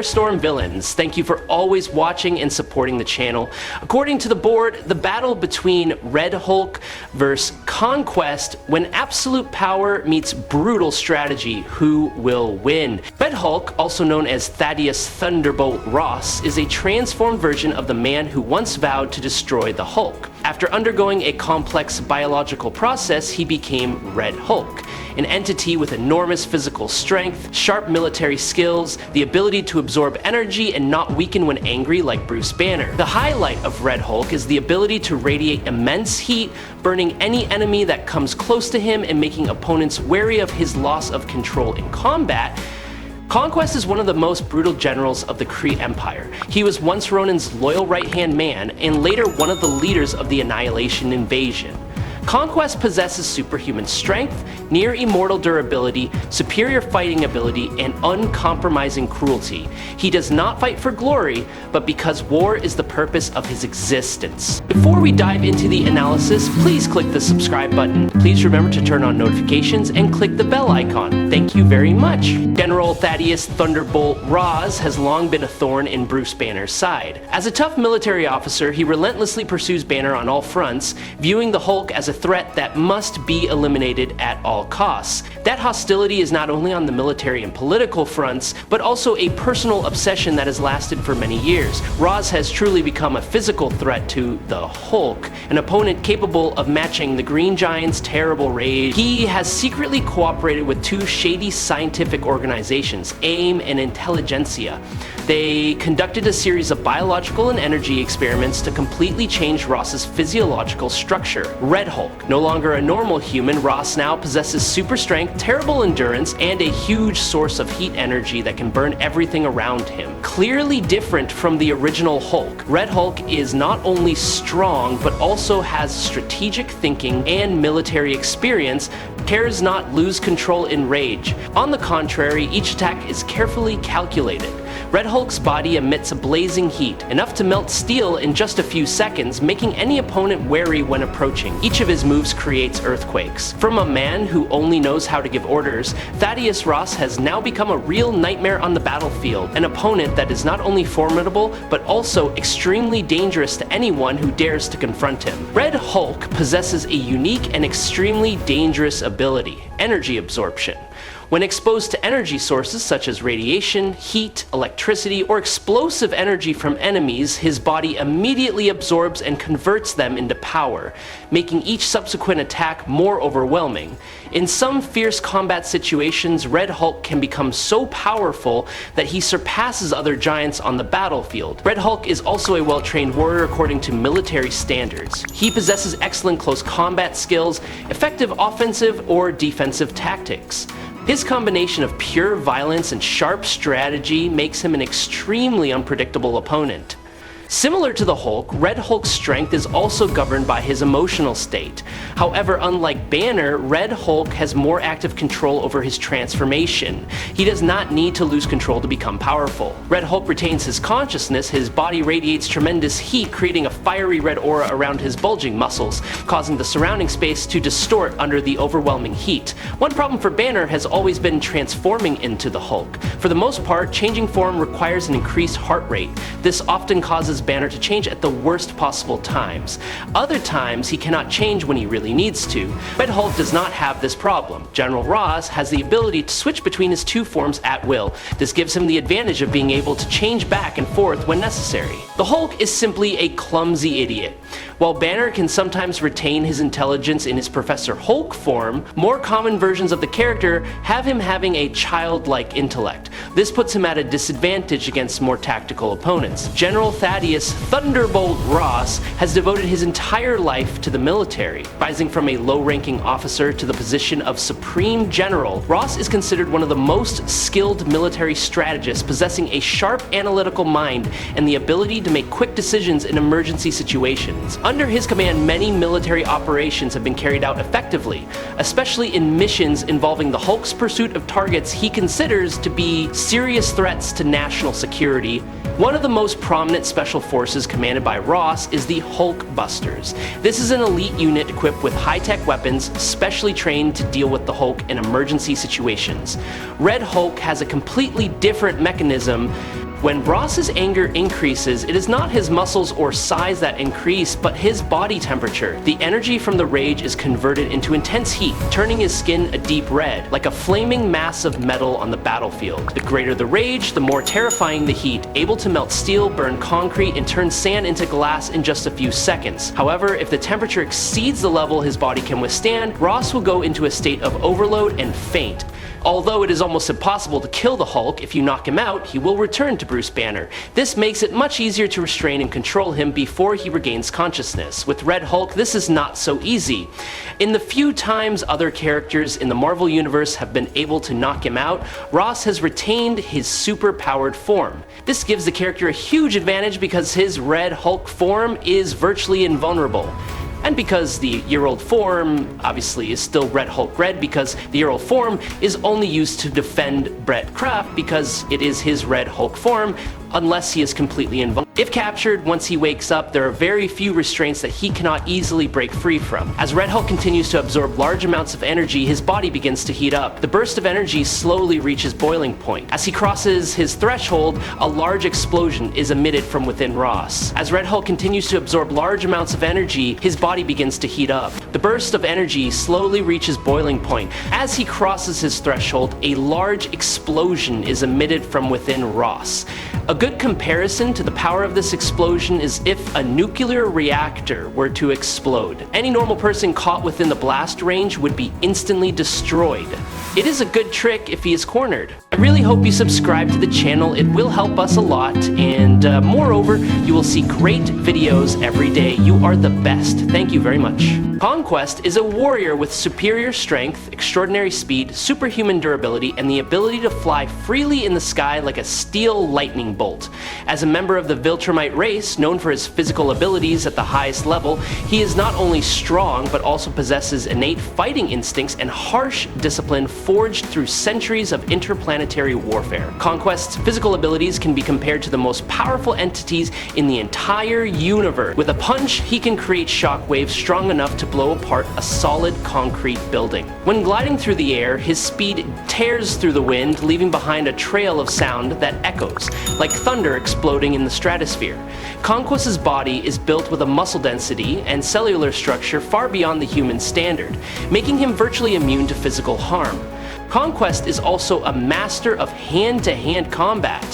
Firestorm villains, thank you for always watching and supporting the channel. According to the board, the battle between Red Hulk versus ConQuest, when absolute power meets brutal strategy, who will win? Red Hulk, also known as Thaddeus Thunderbolt Ross, is a transformed version of the man who once vowed to destroy the Hulk. After undergoing a complex biological process, he became Red Hulk, an entity with enormous physical strength, sharp military skills, the ability to absorb energy and not weaken when angry like Bruce Banner. The highlight of Red Hulk is the ability to radiate immense heat, burning any enemy that comes close to him and making opponents wary of his loss of control in combat. ConQuest is one of the most brutal generals of the Kree Empire. He was once Ronan's loyal right-hand man, and later one of the leaders of the Annihilation invasion. ConQuest possesses superhuman strength, near-immortal durability, superior fighting ability, and uncompromising cruelty. He does not fight for glory, but because war is the purpose of his existence. Before we dive into the analysis, please click the subscribe button. Please remember to turn on notifications and click the bell icon. Thank you very much. General Thaddeus Thunderbolt Ross has long been a thorn in Bruce Banner's side. As a tough military officer, he relentlessly pursues Banner on all fronts, viewing the Hulk as a threat that must be eliminated at all costs. That hostility is not only on the military and political fronts, but also a personal obsession that has lasted for many years. Ross has truly become a physical threat to the Hulk, an opponent capable of matching the Green Giant's terrible rage. He has secretly cooperated with two shady scientific organizations, AIM and Intelligentsia. They conducted a series of biological and energy experiments to completely change Ross's physiological structure. Red Hulk. No longer a normal human, Ross now possesses super strength, terrible endurance, and a huge source of heat energy that can burn everything around him. Clearly different from the original Hulk, Red Hulk is not only strong, but also has strategic thinking and military experience, cares not lose control in rage. On the contrary, each attack is carefully calculated. Red Hulk's body emits a blazing heat, enough to melt steel in just a few seconds, making any opponent wary when approaching. Each of his moves creates earthquakes. From a man who only knows how to give orders, Thaddeus Ross has now become a real nightmare on the battlefield, an opponent that is not only formidable, but also extremely dangerous to anyone who dares to confront him. Red Hulk possesses a unique and extremely dangerous ability: energy absorption. When exposed to energy sources such as radiation, heat, electricity, or explosive energy from enemies, his body immediately absorbs and converts them into power, making each subsequent attack more overwhelming. In some fierce combat situations, Red Hulk can become so powerful that he surpasses other giants on the battlefield. Red Hulk is also a well-trained warrior according to military standards. He possesses excellent close combat skills, effective offensive or defensive tactics. His combination of pure violence and sharp strategy makes him an extremely unpredictable opponent. Similar to the Hulk, Red Hulk's strength is also governed by his emotional state. However, unlike Banner, Red Hulk has more active control over his transformation. He does not need to lose control to become powerful. Red Hulk retains his consciousness, his body radiates tremendous heat, creating a fiery red aura around his bulging muscles, causing the surrounding space to distort under the overwhelming heat. One problem for Banner has always been transforming into the Hulk. For the most part, changing form requires an increased heart rate. This often causes Banner to change at the worst possible times. Other times, he cannot change when he really needs to. Red Hulk does not have this problem. General Ross has the ability to switch between his two forms at will. This gives him the advantage of being able to change back and forth when necessary. The Hulk is simply a clumsy idiot. While Banner can sometimes retain his intelligence in his Professor Hulk form, more common versions of the character have him having a childlike intellect. This puts him at a disadvantage against more tactical opponents. General Thaddeus Thunderbolt Ross has devoted his entire life to the military. Rising from a low-ranking officer to the position of Supreme General, Ross is considered one of the most skilled military strategists, possessing a sharp analytical mind and the ability to make quick decisions in emergency situations. Under his command, many military operations have been carried out effectively, especially in missions involving the Hulk's pursuit of targets he considers to be serious threats to national security. One of the most prominent special forces commanded by Ross is the Hulk Busters. This is an elite unit equipped with high-tech weapons, specially trained to deal with the Hulk in emergency situations. Red Hulk has a completely different mechanism When Ross's anger increases, it is not his muscles or size that increase, but his body temperature. The energy from the rage is converted into intense heat, turning his skin a deep red, like a flaming mass of metal on the battlefield. The greater the rage, the more terrifying the heat, able to melt steel, burn concrete, and turn sand into glass in just a few seconds. However, if the temperature exceeds the level his body can withstand, Ross will go into a state of overload and faint. Although it is almost impossible to kill the Hulk, if you knock him out, he will return to Bruce Banner. This makes it much easier to restrain and control him before he regains consciousness. With Red Hulk, this is not so easy. In the few times other characters in the Marvel Universe have been able to knock him out, Ross has retained his super-powered form. This gives the character a huge advantage because his Red Hulk form is virtually invulnerable. And because the year-old form obviously is still Red Hulk Red, because the year-old form is only used to defend Brett Kraft because it is his Red Hulk form, unless he is completely invulnerable. If captured, once he wakes up, there are very few restraints that he cannot easily break free from. As Red Hulk continues to absorb large amounts of energy, his body begins to heat up. The burst of energy slowly reaches boiling point. As he crosses his threshold, a large explosion is emitted from within Ross. As Red Hulk continues to absorb large amounts of energy, his body begins to heat up. The burst of energy slowly reaches boiling point. As he crosses his threshold, a large explosion is emitted from within Ross. A good comparison to the power of this explosion is if a nuclear reactor were to explode. Any normal person caught within the blast range would be instantly destroyed. It is a good trick if he is cornered. I really hope you subscribe to the channel, it will help us a lot, and moreover, you will see great videos every day. You are the best. Thank you very much. ConQuest is a warrior with superior strength, extraordinary speed, superhuman durability, and the ability to fly freely in the sky like a steel lightning bolt. As a member of the Viltrumite race, known for his physical abilities at the highest level, he is not only strong, but also possesses innate fighting instincts and harsh discipline forged through centuries of interplanetary warfare. ConQuest's physical abilities can be compared to the most powerful entities in the entire universe. With a punch, he can create shockwaves strong enough to blow apart a solid concrete building. When gliding through the air, his speed tears through the wind, leaving behind a trail of sound that echoes, like thunder exploding in the stratosphere. ConQuest's body is built with a muscle density and cellular structure far beyond the human standard, making him virtually immune to physical harm. ConQuest is also a master of hand-to-hand combat.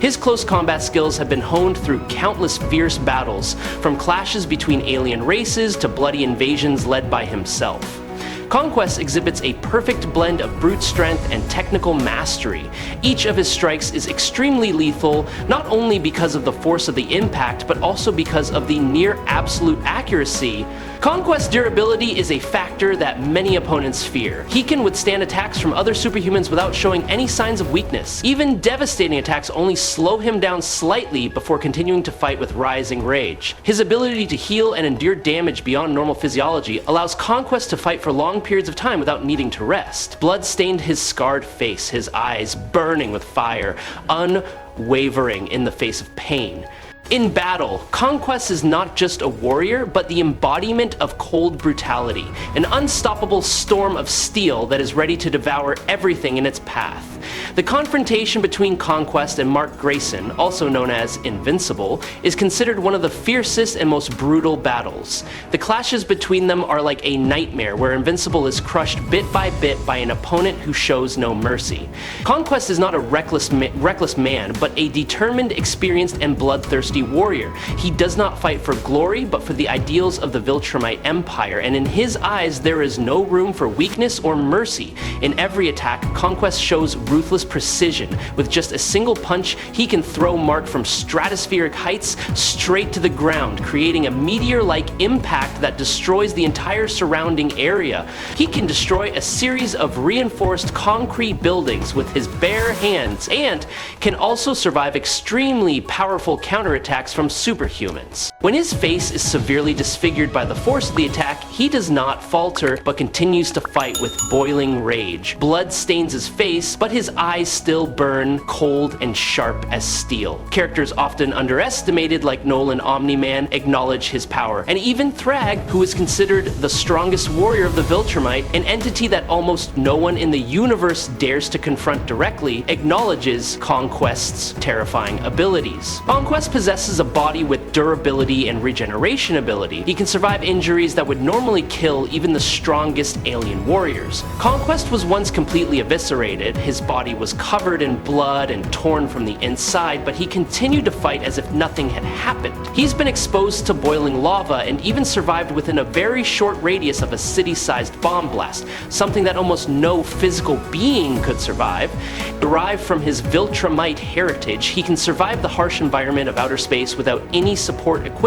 His close combat skills have been honed through countless fierce battles, from clashes between alien races to bloody invasions led by himself. ConQuest exhibits a perfect blend of brute strength and technical mastery. Each of his strikes is extremely lethal, not only because of the force of the impact, but also because of the near absolute accuracy. ConQuest's durability is a factor that many opponents fear. He can withstand attacks from other superhumans without showing any signs of weakness. Even devastating attacks only slow him down slightly before continuing to fight with rising rage. His ability to heal and endure damage beyond normal physiology allows ConQuest to fight for long periods of time without needing to rest. Blood stained his scarred face, his eyes burning with fire, unwavering in the face of pain. In battle, ConQuest is not just a warrior, but the embodiment of cold brutality, an unstoppable storm of steel that is ready to devour everything in its path. The confrontation between ConQuest and Mark Grayson, also known as Invincible, is considered one of the fiercest and most brutal battles. The clashes between them are like a nightmare where Invincible is crushed bit by an opponent who shows no mercy. ConQuest is not a reckless man, but a determined, experienced, and bloodthirsty warrior. He does not fight for glory, but for the ideals of the Viltrumite Empire, and in his eyes there is no room for weakness or mercy. In every attack, ConQuest shows ruthless precision. With just a single punch, he can throw Mark from stratospheric heights straight to the ground, creating a meteor-like impact that destroys the entire surrounding area. He can destroy a series of reinforced concrete buildings with his bare hands, and can also survive extremely powerful counterattacks from superhumans. When his face is severely disfigured by the force of the attack, he does not falter, but continues to fight with boiling rage. Blood stains his face, but his eyes still burn cold and sharp as steel. Characters often underestimated, like Nolan Omni-Man, acknowledge his power. And even Thrag, who is considered the strongest warrior of the Viltrumite, an entity that almost no one in the universe dares to confront directly, acknowledges ConQuest's terrifying abilities. ConQuest possesses a body with durability and regeneration ability. He can survive injuries that would normally kill even the strongest alien warriors. ConQuest was once completely eviscerated, his body was covered in blood and torn from the inside, but he continued to fight as if nothing had happened. He's been exposed to boiling lava and even survived within a very short radius of a city-sized bomb blast, something that almost no physical being could survive. Derived from his Viltrumite heritage, he can survive the harsh environment of outer space without any support equipment.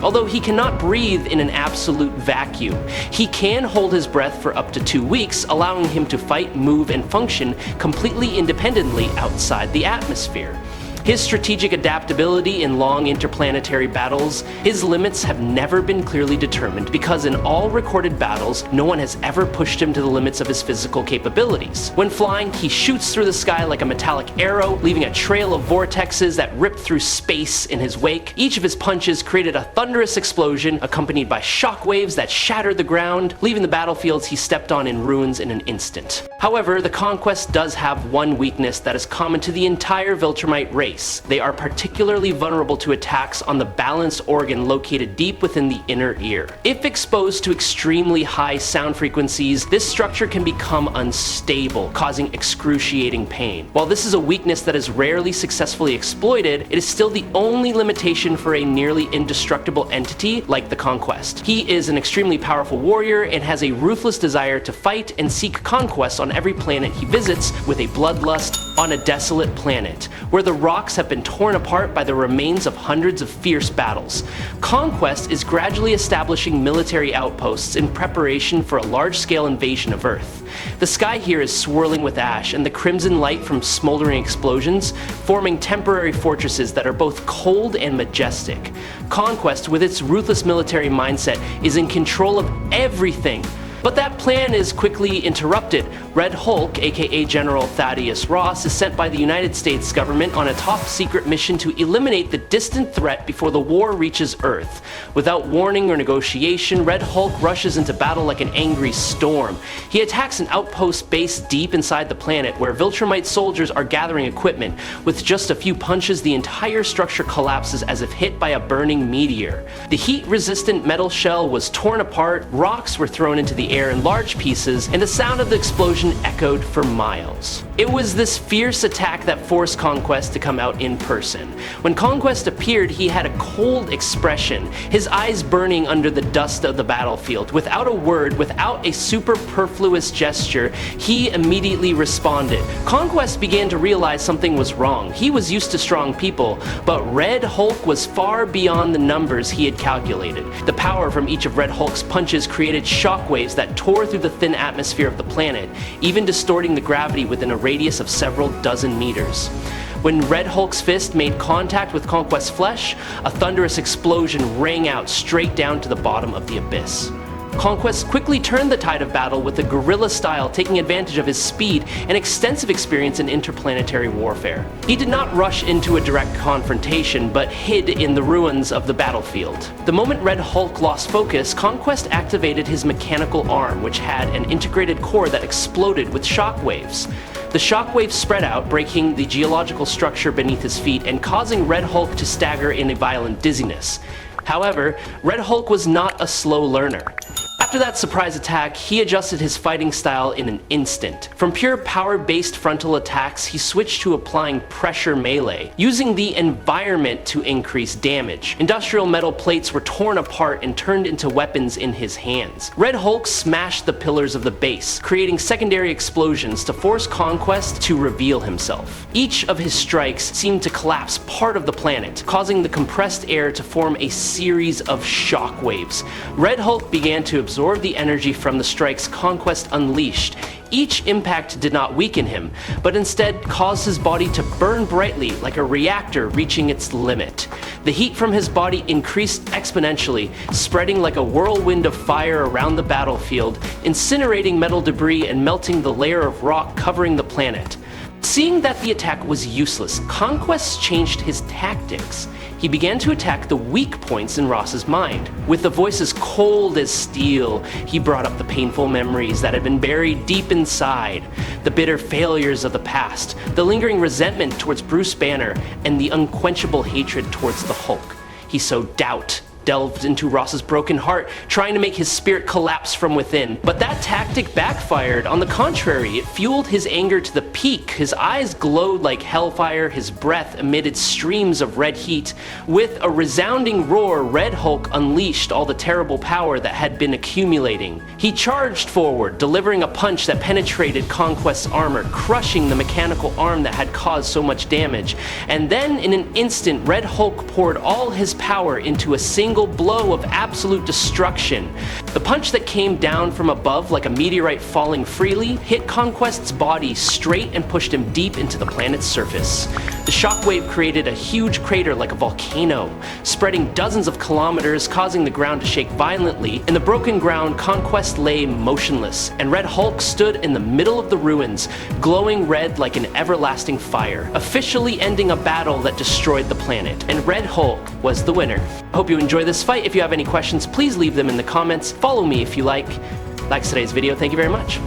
Although he cannot breathe in an absolute vacuum, he can hold his breath for up to 2 weeks, allowing him to fight, move, and function completely independently outside the atmosphere. His strategic adaptability in long interplanetary battles, his limits have never been clearly determined because in all recorded battles, no one has ever pushed him to the limits of his physical capabilities. When flying, he shoots through the sky like a metallic arrow, leaving a trail of vortexes that rip through space in his wake. Each of his punches created a thunderous explosion, accompanied by shockwaves that shattered the ground, leaving the battlefields he stepped on in ruins in an instant. However, the ConQuest does have one weakness that is common to the entire Viltrumite race. They are particularly vulnerable to attacks on the balance organ located deep within the inner ear. If exposed to extremely high sound frequencies, this structure can become unstable, causing excruciating pain. While this is a weakness that is rarely successfully exploited, it is still the only limitation for a nearly indestructible entity like the ConQuest. He is an extremely powerful warrior and has a ruthless desire to fight and seek conquest on every planet he visits, with a bloodlust on a desolate planet, where the rocks have been torn apart by the remains of hundreds of fierce battles. ConQuest is gradually establishing military outposts in preparation for a large-scale invasion of Earth. The sky here is swirling with ash and the crimson light from smoldering explosions, forming temporary fortresses that are both cold and majestic. ConQuest, with its ruthless military mindset, is in control of everything. But that plan is quickly interrupted. Red Hulk, aka General Thaddeus Ross, is sent by the United States government on a top-secret mission to eliminate the distant threat before the war reaches Earth. Without warning or negotiation, Red Hulk rushes into battle like an angry storm. He attacks an outpost base deep inside the planet where Viltrumite soldiers are gathering equipment. With just a few punches, the entire structure collapses as if hit by a burning meteor. The heat-resistant metal shell was torn apart, rocks were thrown into the air in large pieces, and the sound of the explosion echoed for miles. It was this fierce attack that forced ConQuest to come out in person. When ConQuest appeared, he had a cold expression, his eyes burning under the dust of the battlefield. Without a word, without a superfluous gesture, he immediately responded. ConQuest began to realize something was wrong. He was used to strong people, but Red Hulk was far beyond the numbers he had calculated. The power from each of Red Hulk's punches created shockwaves that tore through the thin atmosphere of the planet, even distorting the gravity within a radius of several dozen meters. When Red Hulk's fist made contact with ConQuest's flesh, a thunderous explosion rang out straight down to the bottom of the abyss. ConQuest quickly turned the tide of battle with a guerrilla style, taking advantage of his speed and extensive experience in interplanetary warfare. He did not rush into a direct confrontation, but hid in the ruins of the battlefield. The moment Red Hulk lost focus, ConQuest activated his mechanical arm, which had an integrated core that exploded with shockwaves. The shockwaves spread out, breaking the geological structure beneath his feet and causing Red Hulk to stagger in a violent dizziness. However, Red Hulk was not a slow learner. After that surprise attack, he adjusted his fighting style in an instant. From pure power-based frontal attacks, he switched to applying pressure melee, using the environment to increase damage. Industrial metal plates were torn apart and turned into weapons in his hands. Red Hulk smashed the pillars of the base, creating secondary explosions to force ConQuest to reveal himself. Each of his strikes seemed to collapse part of the planet, causing the compressed air to form a series of shockwaves. Red Hulk began to absorb absorb the energy from the strikes ConQuest unleashed. Each impact did not weaken him, but instead caused his body to burn brightly like a reactor reaching its limit. The heat from his body increased exponentially, spreading like a whirlwind of fire around the battlefield, incinerating metal debris and melting the layer of rock covering the planet. Seeing that the attack was useless, ConQuest changed his tactics. He began to attack the weak points in Ross's mind. With the voices cold as steel, he brought up the painful memories that had been buried deep inside, the bitter failures of the past, the lingering resentment towards Bruce Banner, and the unquenchable hatred towards the Hulk. He sowed doubt, delved into Ross's broken heart, trying to make his spirit collapse from within. But that tactic backfired. On the contrary, it fueled his anger to the peak. His eyes glowed like hellfire, his breath emitted streams of red heat. With a resounding roar, Red Hulk unleashed all the terrible power that had been accumulating. He charged forward, delivering a punch that penetrated ConQuest's armor, crushing the mechanical arm that had caused so much damage. And then, in an instant, Red Hulk poured all his power into a single blow of absolute destruction. The punch that came down from above like a meteorite falling freely hit ConQuest's body straight and pushed him deep into the planet's surface. The shockwave created a huge crater like a volcano, spreading dozens of kilometers, causing the ground to shake violently. In the broken ground, ConQuest lay motionless, and Red Hulk stood in the middle of the ruins, glowing red like an everlasting fire, officially ending a battle that destroyed the planet. And Red Hulk was the winner. I hope you enjoyed this fight. If you have any questions, please leave them in the comments. Follow me if you like. Likes today's video. Thank you very much.